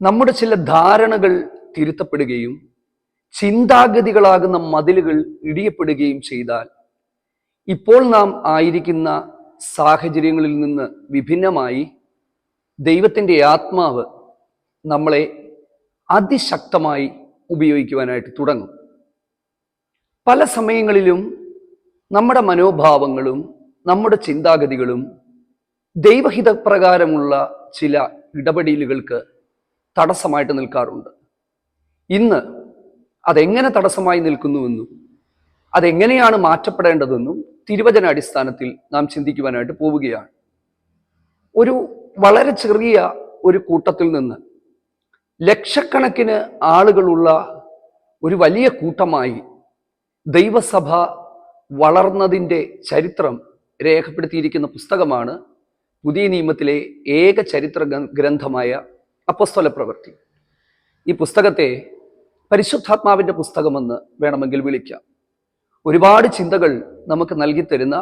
നമ്മുടെ ചില ധാരണകൾ തിരുത്തപ്പെടുകയും ചിന്താഗതികളാകുന്ന മതിലുകൾ ഇടിയപ്പെടുകയും ചെയ്താൽ ഇപ്പോൾ നാം ആയിരിക്കുന്ന സാഹചര്യങ്ങളിൽ നിന്ന് വിഭിന്നമായി ദൈവത്തിൻ്റെ ആത്മാവ് നമ്മളെ അതിശക്തമായി ഉപയോഗിക്കുവാനായിട്ട് തുടങ്ങും. പല സമയങ്ങളിലും നമ്മുടെ മനോഭാവങ്ങളും നമ്മുടെ ചിന്താഗതികളും ദൈവഹിതപ്രകാരമുള്ള ചില ഇടപെടലുകൾക്ക് തടസ്സമായിട്ട് നിൽക്കാറുണ്ട്. ഇന്ന് അതെങ്ങനെ തടസ്സമായി നിൽക്കുന്നുവെന്നും അതെങ്ങനെയാണ് മാറ്റപ്പെടേണ്ടതെന്നും തിരുവചന അടിസ്ഥാനത്തിൽ നാം ചിന്തിക്കുവാനായിട്ട് പോവുകയാണ്. ഒരു വളരെ ചെറിയ ഒരു കൂട്ടത്തിൽ നിന്ന് ലക്ഷക്കണക്കിന് ആളുകളുള്ള ഒരു വലിയ കൂട്ടമായി ദൈവസഭ വളർന്നതിൻ്റെ ചരിത്രം രേഖപ്പെടുത്തിയിരിക്കുന്ന പുസ്തകമാണ് പുതിയ നിയമത്തിലെ ഏക ചരിത്ര ഗ്രന്ഥമായ അപ്പോസ്തലപ്രവൃത്തി. ഈ പുസ്തകത്തെ പരിശുദ്ധാത്മാവിൻ്റെ പുസ്തകമെന്ന് വേണമെങ്കിൽ വിളിക്കാം. ഒരുപാട് ചിന്തകൾ നമുക്ക് നൽകിത്തരുന്ന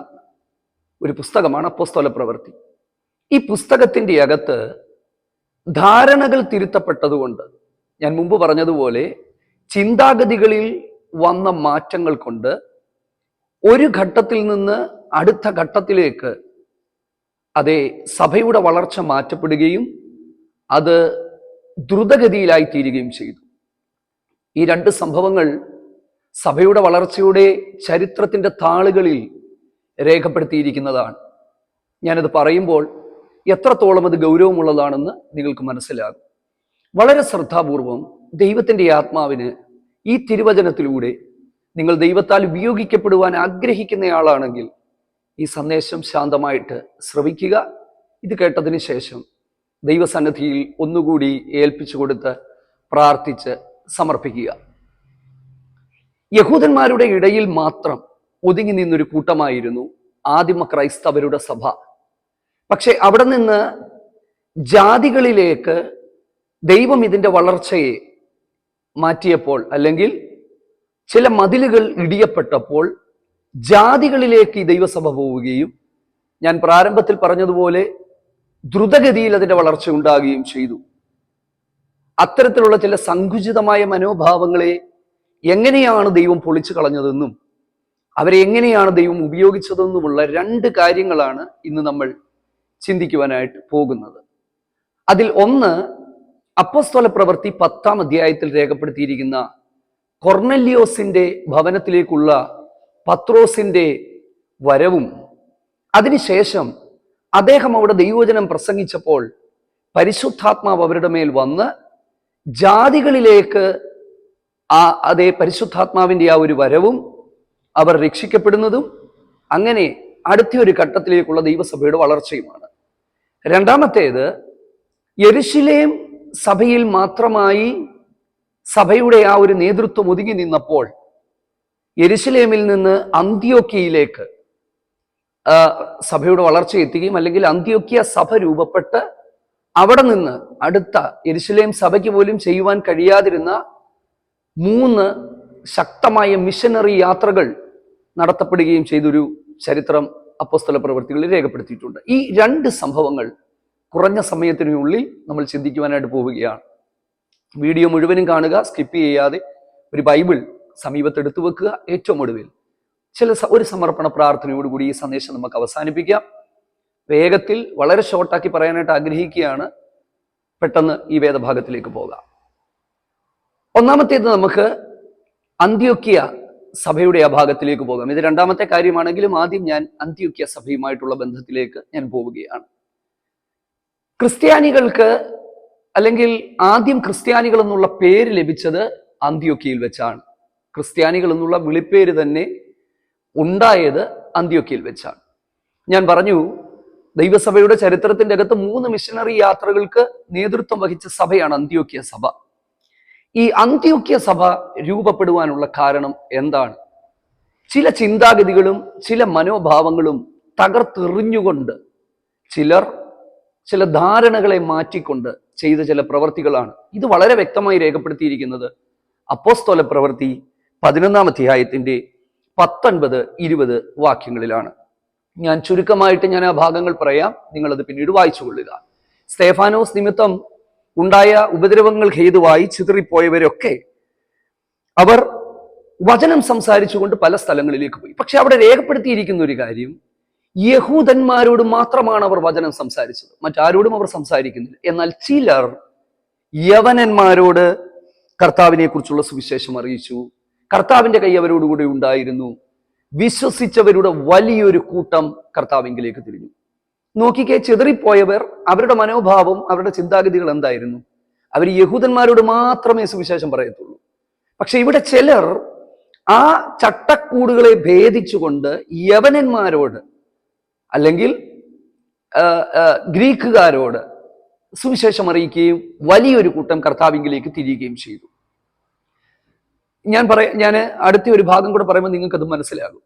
ഒരു പുസ്തകമാണ് അപ്പോസ്തലപ്രവൃത്തി. ഈ പുസ്തകത്തിൻ്റെ അകത്ത് ധാരണകൾ തിരുത്തപ്പെട്ടതുകൊണ്ട്, ഞാൻ മുമ്പ് പറഞ്ഞതുപോലെ ചിന്താഗതികളിൽ വന്ന മാറ്റങ്ങൾ കൊണ്ട് ഒരു ഘട്ടത്തിൽ നിന്ന് അടുത്ത ഘട്ടത്തിലേക്ക് അതേ സഭയുടെ വളർച്ച മാറ്റപ്പെടുകയും അത് ദ്രുതഗതിയിലായി തീരുകയും ചെയ്തു. ഈ രണ്ട് സംഭവങ്ങൾ സഭയുടെ വളർച്ചയുടെ ചരിത്രത്തിൻ്റെ താളുകളിൽ രേഖപ്പെടുത്തിയിരിക്കുന്നതാണ്. ഞാനത് പറയുമ്പോൾ എത്രത്തോളം അത് ഗൗരവമുള്ളതാണെന്ന് നിങ്ങൾക്ക് മനസ്സിലാകും. വളരെ ശ്രദ്ധാപൂർവം ദൈവത്തിൻ്റെ ആത്മാവിന് ഈ തിരുവചനത്തിലൂടെ നിങ്ങൾ ദൈവത്താൽ ഉപയോഗിക്കപ്പെടുവാൻ ആഗ്രഹിക്കുന്നയാളാണെങ്കിൽ ഈ സന്ദേശം ശാന്തമായിട്ട് ശ്രവിക്കുക. ഇത് കേട്ടതിന് ശേഷം ദൈവസന്നിധിയിൽ ഒന്നുകൂടി ഏൽപ്പിച്ചു കൊടുത്ത് പ്രാർത്ഥിച്ച് സമർപ്പിക്കുക. യഹൂദന്മാരുടെ ഇടയിൽ മാത്രം ഒതുങ്ങി നിന്നൊരു കൂട്ടമായിരുന്നു ആദിമ ക്രൈസ്തവരുടെ സഭ. പക്ഷെ അവിടെ നിന്ന് ജാതികളിലേക്ക് ദൈവം ഇതിൻ്റെ വളർച്ചയെ മാറ്റിയപ്പോൾ, അല്ലെങ്കിൽ ചില മതിലുകൾ ഇടിയപ്പെട്ടപ്പോൾ ജാതികളിലേക്ക് ഈ ദൈവസഭ പോവുകയും, ഞാൻ പ്രാരംഭത്തിൽ പറഞ്ഞതുപോലെ ദ്രുതഗതിയിൽ അതിൻ്റെ വളർച്ച ഉണ്ടാകുകയും ചെയ്തു. അത്തരത്തിലുള്ള ചില സങ്കുചിതമായ മനോഭാവങ്ങളെ എങ്ങനെയാണ് ദൈവം പൊളിച്ചു കളഞ്ഞതെന്നും അവരെ എങ്ങനെയാണ് ദൈവം ഉപയോഗിച്ചതെന്നുമുള്ള രണ്ട് കാര്യങ്ങളാണ് ഇന്ന് നമ്മൾ ചിന്തിക്കുവാനായിട്ട് പോകുന്നത്. അതിൽ ഒന്ന്, അപ്പോസ്തലപ്രവൃത്തി 10-ാം അധ്യായത്തിൽ രേഖപ്പെടുത്തിയിരിക്കുന്ന കൊർനെല്യോസിന്റെ ഭവനത്തിലേക്കുള്ള പത്രോസിന്റെ വരവും, അതിനുശേഷം അദ്ദേഹം അവിടെ ദൈവവചനം പ്രസംഗിച്ചപ്പോൾ പരിശുദ്ധാത്മാവ് അവരുടെ മേൽ വന്ന് ജാതികളിലേക്ക് അതേ പരിശുദ്ധാത്മാവിൻ്റെ ആ ഒരു വരവും അവർ രക്ഷിക്കപ്പെടുന്നതും, അങ്ങനെ അടുത്ത ഒരു ഘട്ടത്തിലേക്കുള്ള ദൈവസഭയുടെ വളർച്ചയുമാണ്. രണ്ടാമത്തേത്, യെരുശലേം സഭയിൽ മാത്രമായി സഭയുടെ ആ ഒരു നേതൃത്വം ഒതുങ്ങി നിന്നപ്പോൾ യെരുശലേമിൽ നിന്ന് അന്ത്യോക്യയിലേക്ക് സഭയുടെ വളർച്ച എത്തുകയും, അല്ലെങ്കിൽ അന്ത്യോക്യ സഭ രൂപപ്പെട്ട് അവിടെ നിന്ന് അടുത്ത യെരുശലേം സഭയ്ക്ക് പോലും ചെയ്യുവാൻ കഴിയാതിരുന്ന 3 ശക്തമായ മിഷനറി യാത്രകൾ നടത്തപ്പെടുകയും ചെയ്തൊരു ചരിത്രം അപ്പോസ്തലപ്രവൃത്തികളിൽ രേഖപ്പെടുത്തിയിട്ടുണ്ട്. ഈ രണ്ട് സംഭവങ്ങൾ കുറഞ്ഞ സമയത്തിനുള്ളിൽ നമ്മൾ ചിന്തിക്കുവാനായിട്ട് പോവുകയാണ്. വീഡിയോ മുഴുവനും കാണുക, സ്കിപ്പ് ചെയ്യാതെ. ഒരു ബൈബിൾ സമീപത്തെടുത്തു വെക്കുക. ഏറ്റവും ഒടുവിൽ ഒരു സമർപ്പണ പ്രാർത്ഥനയോടുകൂടി ഈ സന്ദേശം നമുക്ക് അവസാനിപ്പിക്കാം. വേഗത്തിൽ വളരെ ഷോർട്ടാക്കി പറയാനായിട്ട് ആഗ്രഹിക്കുകയാണ്. പെട്ടെന്ന് ഈ വേദഭാഗത്തിലേക്ക് പോകാം. ഒന്നാമത്തേത്, നമുക്ക് അന്ത്യോക്യ സഭയുടെ ആ ഭാഗത്തിലേക്ക് പോകാം. ഇത് രണ്ടാമത്തെ കാര്യമാണെങ്കിലും ആദ്യം ഞാൻ അന്ത്യോക്യ സഭയുമായിട്ടുള്ള ബന്ധത്തിലേക്ക് ഞാൻ പോവുകയാണ്. ക്രിസ്ത്യാനികൾക്ക്, അല്ലെങ്കിൽ ആദ്യം ക്രിസ്ത്യാനികൾ എന്നുള്ള പേര് ലഭിച്ചത് അന്ത്യോക്യയിൽ വെച്ചാണ്. ക്രിസ്ത്യാനികൾ എന്നുള്ള വിളിപ്പേര് തന്നെ ഉണ്ടായത് അന്ത്യോക്യയിൽ വെച്ചാണ്. ഞാൻ പറഞ്ഞു, ദൈവസഭയുടെ ചരിത്രത്തിൻ്റെ അകത്ത് 3 മിഷനറി യാത്രകൾക്ക് നേതൃത്വം വഹിച്ച സഭയാണ് അന്ത്യോക്യ സഭ. ഈ അന്ത്യോക്യ സഭ രൂപപ്പെടുവാനുള്ള കാരണം എന്താണ്? ചില ചിന്താഗതികളും ചില മനോഭാവങ്ങളും തകർത്തെറിഞ്ഞുകൊണ്ട് ചില ധാരണകളെ മാറ്റിക്കൊണ്ട് ചെയ്ത ചില പ്രവർത്തികളാണ്. ഇത് വളരെ വ്യക്തമായി രേഖപ്പെടുത്തിയിരിക്കുന്നത് അപ്പോസ്തലപ്രവൃത്തി 11-ാം അധ്യായത്തിന്റെ 19-20 വാക്യങ്ങളിലാണ്. ഞാൻ ചുരുക്കമായിട്ട് ആ ഭാഗങ്ങൾ പറയാം, നിങ്ങളത് പിന്നീട് വായിച്ചു കൊള്ളുക. സ്തേഫാനോസ് നിമിത്തം ഉണ്ടായ ഉപദ്രവങ്ങൾ ഹേതുവായി ചിതറിപ്പോയവരൊക്കെ അവർ വചനം സംസാരിച്ചുകൊണ്ട് പല സ്ഥലങ്ങളിലേക്ക് പോയി. പക്ഷെ അവിടെ രേഖപ്പെടുത്തിയിരിക്കുന്ന ഒരു കാര്യം, യഹൂദന്മാരോട് മാത്രമാണ് അവർ വചനം സംസാരിച്ചത്, മറ്റാരോടും അവർ സംസാരിക്കുന്നില്ല. എന്നാൽ ചിലർ യവനന്മാരോട് കർത്താവിനെ കുറിച്ചുള്ള സുവിശേഷം അറിയിച്ചു. കർത്താവിന്റെ കൈ അവരോടുകൂടി ഉണ്ടായിരുന്നു. വിശ്വസിച്ചവരുടെ വലിയൊരു കൂട്ടം കർത്താവിങ്കിലേക്ക് തിരിഞ്ഞു. നോക്കിക്കേ, ചിതറിപ്പോയവർ, അവരുടെ മനോഭാവം, അവരുടെ ചിന്താഗതികൾ എന്തായിരുന്നു? അവർ യഹൂദന്മാരോട് മാത്രമേ സുവിശേഷം പറയത്തുള്ളൂ. പക്ഷെ ഇവിടെ ചിലർ ആ ചട്ടക്കൂടുകളെ ഭേദിച്ചുകൊണ്ട് യവനന്മാരോട് അല്ലെങ്കിൽ ഗ്രീക്കുകാരോട് സുവിശേഷം അറിയിക്കുകയും വലിയൊരു കൂട്ടം കർത്താവിങ്കിലേക്ക് തിരിയുകയും ചെയ്തു. ഞാൻ അടുത്ത ഒരു ഭാഗം കൂടെ പറയുമ്പോൾ നിങ്ങൾക്കത് മനസ്സിലാകും.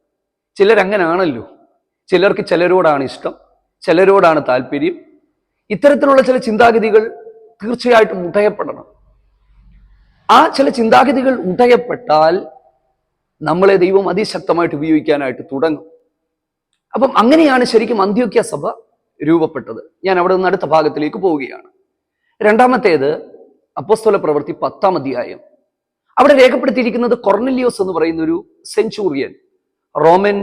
ചിലരങ്ങനാണല്ലോ. ചിലർക്ക് ചിലരോടാണ് ഇഷ്ടം, ചിലരോടാണ് താല്പര്യം. ഇത്തരത്തിലുള്ള ചില ചിന്താഗതികൾ തീർച്ചയായിട്ടും ഉടയപ്പെടണം. ആ ചില ചിന്താഗതികൾ ഉടയപ്പെട്ടാൽ നമ്മളെ ദൈവം അതിശക്തമായിട്ട് ഉപയോഗിക്കാനായിട്ട് തുടങ്ങും. അപ്പം അങ്ങനെയാണ് ശരിക്കും അന്ത്യോക്യ സഭ രൂപപ്പെട്ടത്. ഞാൻ അവിടെ നിന്ന് അടുത്ത ഭാഗത്തിലേക്ക് പോവുകയാണ്. രണ്ടാമത്തേത് അപ്പോസ്തല പ്രവൃത്തി 10-ാം അധ്യായം. അവിടെ രേഖപ്പെടുത്തിയിരിക്കുന്നത് കൊർനെലിയോസ് എന്ന് പറയുന്ന ഒരു സെഞ്ചൂറിയൻ, റോമൻ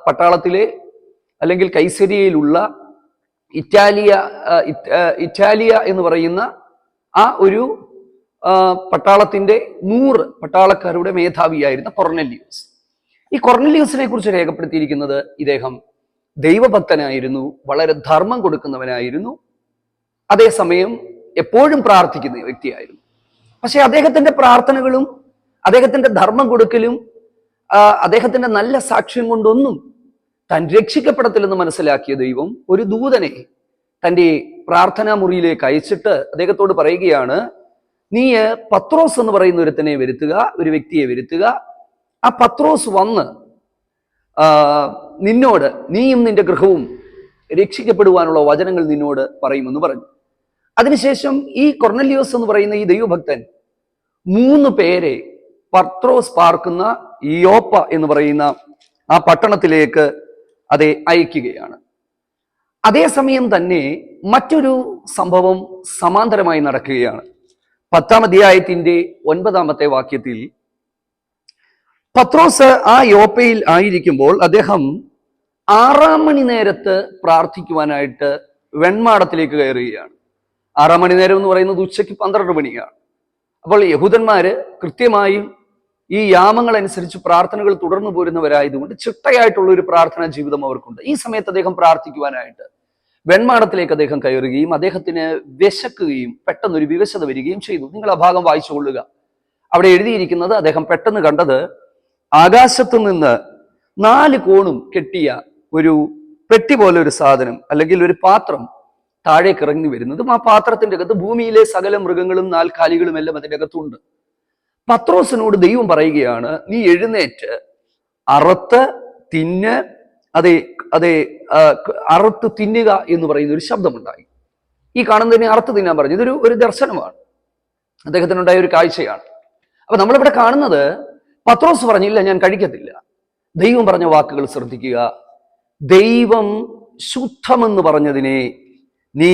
പട്ടാളത്തിലെ അല്ലെങ്കിൽ കൈസരിയയിലുള്ള ഇറ്റാലിയ എന്ന് പറയുന്ന ആ ഒരു പട്ടാളത്തിന്റെ 100 പട്ടാളക്കാരുടെ മേധാവിയായിരുന്ന കൊർനെലിയോസ്. ഈ കൊർനെലിയോസിനെ കുറിച്ച് രേഖപ്പെടുത്തിയിരിക്കുന്നത് ഇദ്ദേഹം ദൈവഭക്തനായിരുന്നു, വളരെ ധർമ്മം കൊടുക്കുന്നവനായിരുന്നു, അതേസമയം എപ്പോഴും പ്രാർത്ഥിക്കുന്ന വ്യക്തിയായിരുന്നു. പക്ഷെ അദ്ദേഹത്തിന്റെ പ്രാർത്ഥനകളും അദ്ദേഹത്തിന്റെ ധർമ്മം കൊടുക്കലും അദ്ദേഹത്തിന്റെ നല്ല സാക്ഷ്യം കൊണ്ടൊന്നും താൻ രക്ഷിക്കപ്പെടത്തില്ലെന്ന് മനസ്സിലാക്കിയ ദൈവം ഒരു ദൂതനെ തൻ്റെ പ്രാർത്ഥനാ മുറിയിലേക്ക് അയച്ചിട്ട് അദ്ദേഹത്തോട് പറയുകയാണ്, നീ പത്രോസ് എന്ന് പറയുന്ന ഒരു വ്യക്തിയെ വരുത്തുക. ആ പത്രോസ് വന്ന് നിന്നോട്, നീയും നിന്റെ ഗൃഹവും രക്ഷിക്കപ്പെടുവാനുള്ള വചനങ്ങൾ നിന്നോട് പറയുമെന്ന് പറഞ്ഞു. അതിനുശേഷം ഈ കൊർനെലിയോസ് എന്ന് പറയുന്ന ഈ ദൈവഭക്തൻ 3 പേരെ പത്രോസ് പാർക്കുന്ന യോപ്പ എന്ന് പറയുന്ന ആ പട്ടണത്തിലേക്ക് അയക്കുകയാണ്. അതേസമയം തന്നെ മറ്റൊരു സംഭവം സമാന്തരമായി നടക്കുകയാണ്. 10-ാം അധ്യായത്തിന്റെ 9-ാമത്തെ വാക്യത്തിൽ പത്രോസ് ആ യോപ്പയിൽ ആയിരിക്കുമ്പോൾ അദ്ദേഹം 6-ാം മണി നേരത്ത് പ്രാർത്ഥിക്കുവാനായിട്ട് വെൺമാടത്തിലേക്ക് കയറുകയാണ്. 6-ാം മണി നേരം എന്ന് പറയുന്നത് ഉച്ചയ്ക്ക് 12 മണിയാണ്. അപ്പോൾ യഹൂദന്മാര് കൃത്യമായും ഈ യാമങ്ങൾ അനുസരിച്ച് പ്രാർത്ഥനകൾ തുടർന്നു പോരുന്നവരായതുകൊണ്ട് ചിട്ടയായിട്ടുള്ള ഒരു പ്രാർത്ഥനാ ജീവിതം അവർക്കുണ്ട്. ഈ സമയത്ത് അദ്ദേഹം പ്രാർത്ഥിക്കുവാനായിട്ട് വെൺമാടത്തിലേക്ക് അദ്ദേഹം കയറുകയും അദ്ദേഹത്തിന് വിശക്കുകയും പെട്ടെന്നൊരു വിവശത വരികയും ചെയ്തു. നിങ്ങൾ ആ ഭാഗം വായിച്ചു കൊള്ളുക. അവിടെ എഴുതിയിരിക്കുന്നത്, അദ്ദേഹം പെട്ടെന്ന് കണ്ടത് ആകാശത്തു നിന്ന് 4 കോണും കെട്ടിയ ഒരു പെട്ടി പോലെ ഒരു സാധനം അല്ലെങ്കിൽ ഒരു പാത്രം താഴേക്ക് ഇറങ്ങി വരുന്നതും ആ പാത്രത്തിന്റെ അകത്ത് ഭൂമിയിലെ സകല മൃഗങ്ങളും 4 കാലികളും എല്ലാം അതിൻ്റെ അകത്തുണ്ട്. പത്രോസിനോട് ദൈവം പറയുകയാണ്, നീ എഴുന്നേറ്റ് അറുത്ത് തിന്ന്, അറുത്ത് തിന്നുക എന്ന് പറയുന്ന ഒരു ശബ്ദമുണ്ടായി. ഈ കാണുന്നതിനെ അറുത്ത് തിന്നാൻ പറഞ്ഞു. ഇതൊരു ദർശനമാണ്, അദ്ദേഹത്തിനുണ്ടായ ഒരു കാഴ്ചയാണ്. അപ്പൊ നമ്മളിവിടെ കാണുന്നത്, പത്രോസ് പറഞ്ഞില്ല ഞാൻ കഴിക്കത്തില്ല. ദൈവം പറഞ്ഞ വാക്കുകൾ ശ്രദ്ധിക്കുക. ദൈവം ശുദ്ധമെന്ന് പറഞ്ഞതിനെ നീ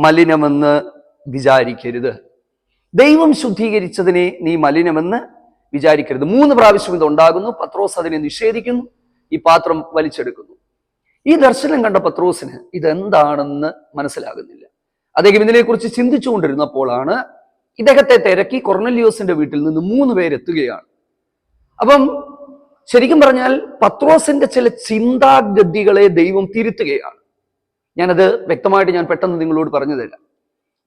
മലിനമെന്ന് വിചാരിക്കരുത്. ദൈവം ശുദ്ധീകരിച്ചതിനെ നീ മലിനമെന്ന് വിചാരിക്കരുത്. 3 പ്രാവശ്യം ഇത് ഉണ്ടാകുന്നു. പത്രോസ് അതിനെ നിഷേധിക്കുന്നു, ഈ പാത്രം വലിച്ചെടുക്കുന്നു. ഈ ദർശനം കണ്ട പത്രോസിന് ഇതെന്താണെന്ന് മനസ്സിലാകുന്നില്ല. അദ്ദേഹം ഇതിനെക്കുറിച്ച് ചിന്തിച്ചുകൊണ്ടിരുന്നപ്പോഴാണ് ഇദ്ദേഹത്തെ തിരക്കി കൊർനെലിയോസിന്റെ വീട്ടിൽ നിന്ന് 3 പേരെത്തുകയാണ്. അപ്പം ശരിക്കും പറഞ്ഞാൽ പത്രോസിന്റെ ചില ചിന്താഗതികളെ ദൈവം തിരുത്തുകയാണ്. ഞാനത് വ്യക്തമായിട്ട് പെട്ടെന്ന് നിങ്ങളോട് പറഞ്ഞു തരാം.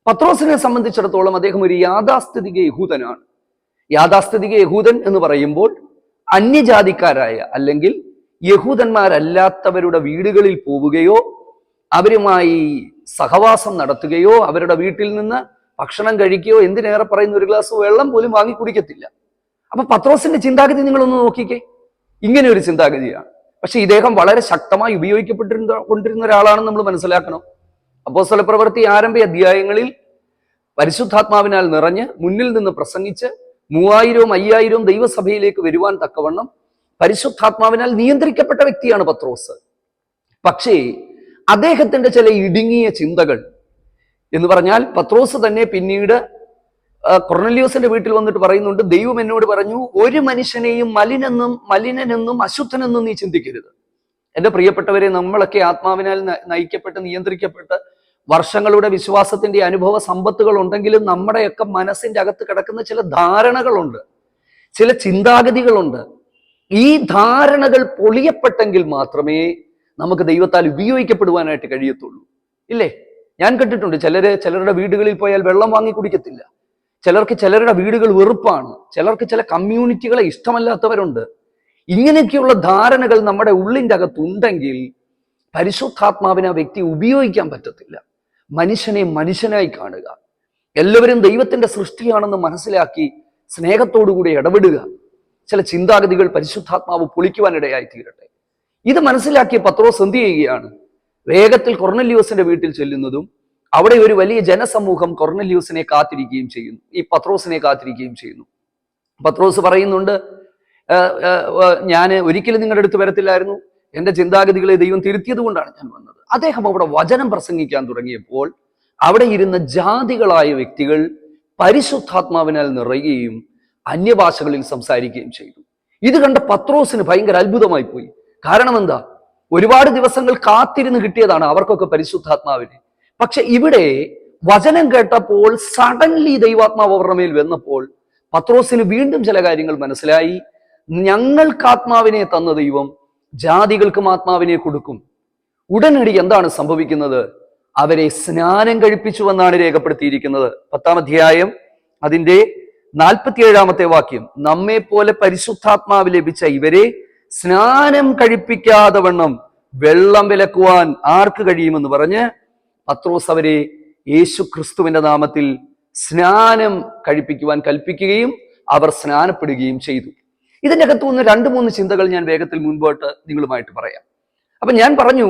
പത്രോസിനെ സംബന്ധിച്ചിടത്തോളം അദ്ദേഹം ഒരു യാഥാസ്ഥിതിക യഹൂദനാണ്. യാഥാസ്ഥിതിക യഹൂദൻ എന്ന് പറയുമ്പോൾ അന്യജാതിക്കാരായ അല്ലെങ്കിൽ യഹൂദന്മാരല്ലാത്തവരുടെ വീടുകളിൽ പോവുകയോ അവരുമായി സഹവാസം നടത്തുകയോ അവരുടെ വീട്ടിൽ നിന്ന് ഭക്ഷണം കഴിക്കുകയോ, എന്തിനേറെ പറയുന്ന ഒരു ഗ്ലാസ് വെള്ളം പോലും വാങ്ങി കുടിക്കത്തില്ല. അപ്പൊ പത്രോസിന്റെ ചിന്താഗതി നിങ്ങളൊന്ന് നോക്കിക്കേ, ഇങ്ങനെ ഒരു ചിന്താഗതിയാണ്. പക്ഷെ ഇദ്ദേഹം വളരെ ശക്തമായി കൊണ്ടിരുന്ന ഒരാളാണെന്ന് നമ്മൾ മനസ്സിലാക്കണം. അപ്പോസ്തല പ്രവൃത്തി ആരംഭ അധ്യായങ്ങളിൽ പരിശുദ്ധാത്മാവിനാൽ നിറഞ്ഞ് മുന്നിൽ നിന്ന് പ്രസംഗിച്ച് 3000 5000 ദൈവസഭയിലേക്ക് വരുവാൻ തക്കവണ്ണം പരിശുദ്ധാത്മാവിനാൽ നിയന്ത്രിക്കപ്പെട്ട വ്യക്തിയാണ് പത്രോസ്. പക്ഷേ അദ്ദേഹത്തിന്റെ ചില ഇടുങ്ങിയ ചിന്തകൾ എന്ന് പറഞ്ഞാൽ പത്രോസ് തന്നെ പിന്നീട് കൊർന്നല്യോസിന്റെ വീട്ടിൽ വന്നിട്ട് പറയുന്നുണ്ട്, ദൈവം എന്നോട് പറഞ്ഞു, ഒരു മനുഷ്യനെയും മലിനനെന്നും അശുദ്ധനെന്നും നീ ചിന്തിക്കരുത്. എന്റെ പ്രിയപ്പെട്ടവരെ, നമ്മളൊക്കെ ആത്മാവിനാൽ നയിക്കപ്പെട്ട് നിയന്ത്രിക്കപ്പെട്ട് വർഷങ്ങളുടെ വിശ്വാസത്തിന്റെ അനുഭവ സമ്പത്തുകൾ ഉണ്ടെങ്കിലും നമ്മുടെയൊക്കെ മനസ്സിന്റെ അകത്ത് കിടക്കുന്ന ചില ധാരണകളുണ്ട്, ചില ചിന്താഗതികളുണ്ട്. ഈ ധാരണകൾ പൊളിയപ്പെട്ടെങ്കിൽ മാത്രമേ നമുക്ക് ദൈവത്താൽ ഉപയോഗിക്കപ്പെടുവാനായിട്ട് കഴിയത്തുള്ളൂ. ഇല്ലേ? ഞാൻ കേട്ടിട്ടുണ്ട്, ചിലരുടെ വീടുകളിൽ പോയാൽ വെള്ളം വാങ്ങി കുടിക്കത്തില്ല, ചിലർക്ക് ചിലരുടെ വീടുകൾ വെറുപ്പാണ്, ചിലർക്ക് ചില കമ്മ്യൂണിറ്റികളെ ഇഷ്ടമല്ലാത്തവരുണ്ട്. ഇങ്ങനെയൊക്കെയുള്ള ധാരണകൾ നമ്മുടെ ഉള്ളിൻ്റെ അകത്തുണ്ടെങ്കിൽ പരിശുദ്ധാത്മാവിനെ ആ വ്യക്തി ഉപയോഗിക്കാൻ പറ്റത്തില്ല. മനുഷ്യനെ മനുഷ്യനായി കാണുക, എല്ലാവരും ദൈവത്തിന്റെ സൃഷ്ടിയാണെന്ന് മനസ്സിലാക്കി സ്നേഹത്തോടുകൂടി ഇടപെടുക. ചില ചിന്താഗതികൾ പരിശുദ്ധാത്മാവ് പൊളിക്കുവാനിടയായി തീരട്ടെ. ഇത് മനസ്സിലാക്കിയ പത്രോസ് എന്ത് ചെയ്യുകയാണ്? വേഗത്തിൽ കൊർന്നല്യോസിന്റെ വീട്ടിൽ ചെല്ലുന്നതും അവിടെ ഒരു വലിയ ജനസമൂഹം കൊർന്നല്യോസിനെ കാത്തിരിക്കുകയും ചെയ്യുന്നു, ഈ പത്രോസിനെ കാത്തിരിക്കുകയും ചെയ്യുന്നു. പത്രോസ് പറയുന്നുണ്ട്, ഞാൻ ഒരിക്കലും നിങ്ങളുടെ അടുത്ത് വരത്തില്ലായിരുന്നു, എന്റെ ചിന്താഗതികളെ ദൈവം തിരുത്തിയത് കൊണ്ടാണ് ഞാൻ വന്നത്. അദ്ദേഹം അവിടെ വചനം പ്രസംഗിക്കാൻ തുടങ്ങിയപ്പോൾ അവിടെ ഇരുന്ന ജാതികളായ വ്യക്തികൾ പരിശുദ്ധാത്മാവിനാൽ നിറയുകയും അന്യഭാഷകളിൽ സംസാരിക്കുകയും ചെയ്തു. ഇത് കണ്ട പത്രോസിന് ഭയങ്കര അത്ഭുതമായി പോയി. കാരണം എന്താ? ഒരുപാട് ദിവസങ്ങൾ കാത്തിരുന്ന് കിട്ടിയതാണ് അവർക്കൊക്കെ പരിശുദ്ധാത്മാവിനെ. പക്ഷെ ഇവിടെ വചനം കേട്ടപ്പോൾ സഡൻലി ദൈവാത്മാവ് അവരുടെ മേൽ വന്നപ്പോൾ പത്രോസിന് വീണ്ടും ചില കാര്യങ്ങൾ മനസ്സിലായി. ഞങ്ങൾക്ക് ആത്മാവിനെ തന്ന ദൈവം ജാതികൾക്കും ആത്മാവിനെ കൊടുക്കും. ഉടനടി എന്താണ് സംഭവിക്കുന്നത്? അവരെ സ്നാനം കഴിപ്പിച്ചുവെന്നാണ് രേഖപ്പെടുത്തിയിരിക്കുന്നത്. 10-ാം അധ്യായം അതിന്റെ 47-ാമത്തെ വാക്യം, നമ്മെ പോലെ പരിശുദ്ധാത്മാവ് ലഭിച്ച ഇവരെ സ്നാനം കഴിപ്പിക്കാതെ വണ്ണം വെള്ളം വിലക്കുവാൻ ആർക്ക് കഴിയുമെന്ന് പറഞ്ഞ് പത്രോസ് അവരെ യേശു ക്രിസ്തുവിന്റെ നാമത്തിൽ സ്നാനം കഴിപ്പിക്കുവാൻ കൽപ്പിക്കുകയും അവർ സ്നാനപ്പെടുകയും ചെയ്തു. ഇതിൻ്റെ അകത്തു നിന്ന് 2-3 ചിന്തകൾ ഞാൻ വേഗത്തിൽ മുൻപോട്ട് നിങ്ങളുമായിട്ട് പറയാം. അപ്പൊ ഞാൻ പറഞ്ഞു,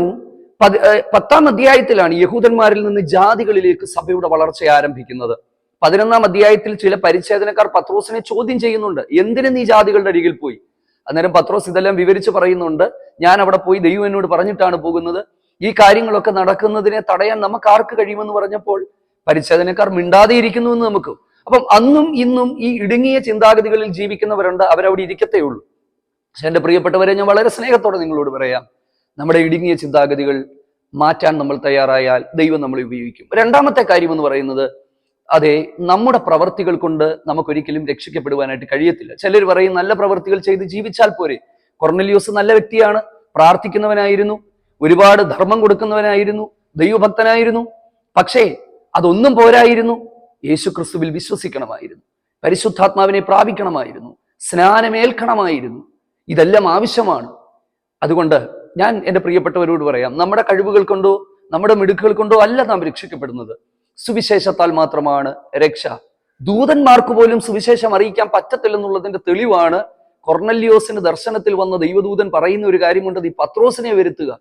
10-ാം അധ്യായത്തിലാണ് യഹൂദന്മാരിൽ നിന്ന് ജാതികളിലേക്ക് സഭയുടെ വളർച്ച ആരംഭിക്കുന്നത്. 11-ാം അധ്യായത്തിൽ ചില പരിച്ഛേദനക്കാർ പത്രോസിനെ ചോദ്യം ചെയ്യുന്നുണ്ട്, എന്തിന് നീ ജാതികളുടെ അരികിൽ പോയി? അന്നേരം പത്രോസ് ഇതെല്ലാം വിവരിച്ച് പറയുന്നുണ്ട്, ഞാൻ അവിടെ പോയി ദൈവം എന്നോട് പറഞ്ഞിട്ടാണ് പോകുന്നത്, ഈ കാര്യങ്ങളൊക്കെ നടക്കുന്നതിനെ തടയാൻ നമുക്ക് ആർക്ക് കഴിയുമെന്ന് പറഞ്ഞപ്പോൾ പരിച്ഛേദനക്കാർ മിണ്ടാതെ ഇരിക്കുന്നു എന്ന് നമുക്ക്. അപ്പം അന്നും ഇന്നും ഈ ഇടുങ്ങിയ ചിന്താഗതികളിൽ ജീവിക്കുന്നവരുണ്ട്, അവരവിടെ ഇരിക്കത്തേ ഉള്ളൂ. പക്ഷെ എൻ്റെ പ്രിയപ്പെട്ടവരെ, ഞാൻ വളരെ സ്നേഹത്തോടെ നിങ്ങളോട് പറയാം, നമ്മുടെ ഇടുങ്ങിയ ചിന്താഗതികൾ മാറ്റാൻ നമ്മൾ തയ്യാറായാൽ ദൈവം നമ്മളെ ഉപയോഗിക്കും. 2-ാമത്തെ കാര്യം എന്ന് പറയുന്നത്, അതെ, നമ്മുടെ പ്രവർത്തികൾ കൊണ്ട് നമുക്കൊരിക്കലും രക്ഷിക്കപ്പെടുവാനായിട്ട് കഴിയത്തില്ല. ചിലർ പറയും, നല്ല പ്രവർത്തികൾ ചെയ്ത് ജീവിച്ചാൽ പോരെ. കൊർന്നല്യോസ് നല്ല വ്യക്തിയാണ്, പ്രാർത്ഥിക്കുന്നവനായിരുന്നു, ഒരുപാട് ധർമ്മം കൊടുക്കുന്നവനായിരുന്നു, ദൈവഭക്തനായിരുന്നു. പക്ഷേ അതൊന്നും പോരായിരുന്നു. യേശു ക്രിസ്തുവിൽ വിശ്വസിക്കണമായിരുന്നു, പരിശുദ്ധാത്മാവിനെ പ്രാപിക്കണമായിരുന്നു, സ്നാനമേൽക്കണമായിരുന്നു. ഇതെല്ലാം ആവശ്യമാണ്. അതുകൊണ്ട് ഞാൻ എൻ്റെ പ്രിയപ്പെട്ടവരോട് പറയാം, നമ്മുടെ കഴിവുകൾ കൊണ്ടോ നമ്മുടെ മിടുക്കുകൾ കൊണ്ടോ അല്ല നാം രക്ഷിക്കപ്പെടുന്നത്. സുവിശേഷത്താൽ മാത്രമാണ് രക്ഷ. ദൂതന്മാർക്ക് പോലും സുവിശേഷം അറിയിക്കാൻ പറ്റത്തില്ലെന്നുള്ളതിന്റെ തെളിവാണ് കൊർന്നല്യോസിന് ദർശനത്തിൽ വന്ന ദൈവദൂതൻ പറയുന്ന ഒരു കാര്യമുണ്ട്, ഈ പത്രോസിനെ വരുത്തുക.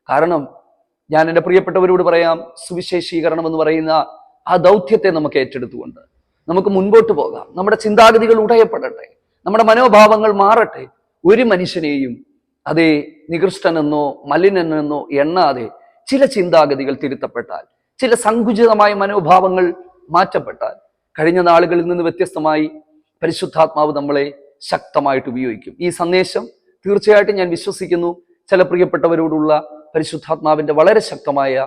കാരണം ഞാൻ എൻ്റെ പ്രിയപ്പെട്ടവരോട് പറയാം, സുവിശേഷീകരണം എന്ന് പറയുന്ന ആ ദൗത്യത്തെ നമുക്ക് ഏറ്റെടുത്തുകൊണ്ട് നമുക്ക് മുൻപോട്ട് പോകാം. നമ്മുടെ ചിന്താഗതികൾ ഉടയപ്പെടട്ടെ, നമ്മുടെ മനോഭാവങ്ങൾ മാറട്ടെ. ഒരു മനുഷ്യനെയും അതേ നികൃഷ്ടനെന്നോ മലിനനെന്നോ എണ്ണാതെ ചില ചിന്താഗതികൾ തിരുത്തപ്പെട്ടാൽ, ചില സങ്കുചിതമായ മനോഭാവങ്ങൾ മാറ്റപ്പെട്ടാൽ, കഴിഞ്ഞ നാളുകളിൽ നിന്ന് വ്യത്യസ്തമായി പരിശുദ്ധാത്മാവ് നമ്മളെ ശക്തമായിട്ട് ഉപയോഗിക്കും. ഈ സന്ദേശം തീർച്ചയായിട്ടും ഞാൻ വിശ്വസിക്കുന്നു ചില പ്രിയപ്പെട്ടവരോടുള്ള പരിശുദ്ധാത്മാവിന്റെ വളരെ ശക്തമായ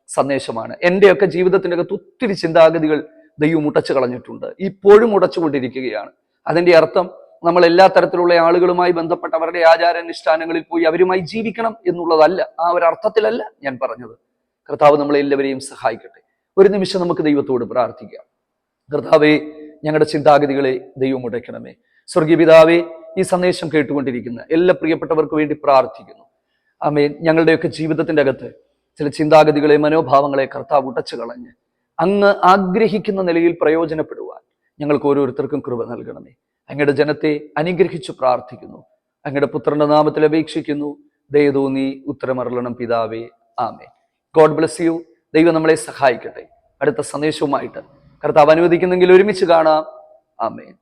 സന്ദേശമാണ്. എൻ്റെയൊക്കെ ജീവിതത്തിൻ്റെ അകത്ത് ഒത്തിരി ചിന്താഗതികൾ ദൈവം ഉടച്ചു കളഞ്ഞിട്ടുണ്ട്, ഇപ്പോഴും ഉടച്ചുകൊണ്ടിരിക്കുകയാണ്. അതിൻ്റെ അർത്ഥം നമ്മൾ എല്ലാ തരത്തിലുള്ള ആളുകളുമായി ബന്ധപ്പെട്ട് അവരുടെ ആചാരാനുഷ്ഠാനങ്ങളിൽ പോയി അവരുമായി ജീവിക്കണം എന്നുള്ളതല്ല. ആ ഒരു അർത്ഥത്തിലല്ല ഞാൻ പറഞ്ഞത്. കർത്താവ് നമ്മളെല്ലാവരെയും സഹായിക്കട്ടെ. ഒരു നിമിഷം നമുക്ക് ദൈവത്തോട് പ്രാർത്ഥിക്കാം. കർത്താവേ, ഞങ്ങളുടെ ചിന്താഗതികളെ ദൈവം ഉടയ്ക്കണമേ. സ്വർഗീയ പിതാവേ, ഈ സന്ദേശം കേട്ടുകൊണ്ടിരിക്കുന്ന എല്ലാ പ്രിയപ്പെട്ടവർക്ക് വേണ്ടി പ്രാർത്ഥിക്കുന്നു. ആമേൻ. ഞങ്ങളുടെയൊക്കെ ജീവിതത്തിന്റെ അകത്ത് ചില ചിന്താഗതികളെ, മനോഭാവങ്ങളെ കർത്താവ് ഉടച്ചു കളഞ്ഞ് അങ്ങ് ആഗ്രഹിക്കുന്ന നിലയിൽ പ്രയോജനപ്പെടുവാൻ ഞങ്ങൾക്ക് ഓരോരുത്തർക്കും കൃപ നൽകണമേ. അങ്ങയുടെ ജനത്തെ അനുഗ്രഹിച്ചു പ്രാർത്ഥിക്കുന്നു. അങ്ങയുടെ പുത്രന്റെ നാമത്തിൽ അപേക്ഷിക്കുന്നു. ദയ തോന്നി ഉത്തരമരുളണം പിതാവേ. ആമേൻ. God bless you. ദൈവം നമ്മളെ സഹായിക്കട്ടെ. അടുത്ത സന്ദേശവുമായിട്ട് കർത്താവ് അനുവദിക്കുന്നെങ്കിൽ ഒരുമിച്ച് കാണാം. ആമേൻ.